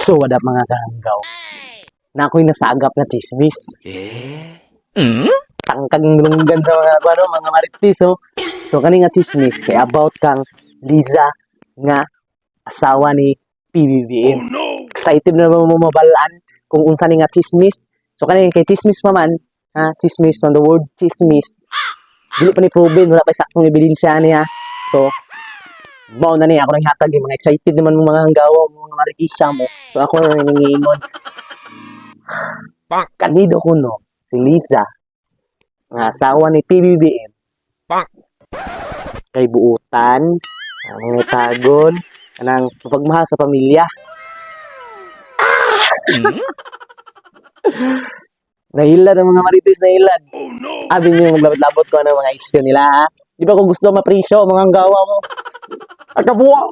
So, what up mga kahanggaw? Na ako'y nasagap na chismis. Tangkang lunggan sa mga marites, oh. So, kani nga chismis, kay about kang Liza nga asawa ni PBBM. Oh no! Excited na mo mabalaan kung unsa ni nga chismis. So, kani kay chismis pa man, ha? Chismis from the word chismis. Dili pa ni proven, wala pa saktong ebidensya niya. So, mao na ni ako nang hatag mga excited naman mga hanggawa mga marikisya mo. So ako na nangingon. Kanido ko no si Liza nga asawa ni PBBM. Kay buutan, mga tagon, kanang pagmahal sa pamilya. Nahilad ang mga marites na hilad. Oh no! Abi niyo maglabot-labot ko ng mga isyu nila ha. Di ba kung gusto mapresyo mga hanggawa mo? Akabuwa!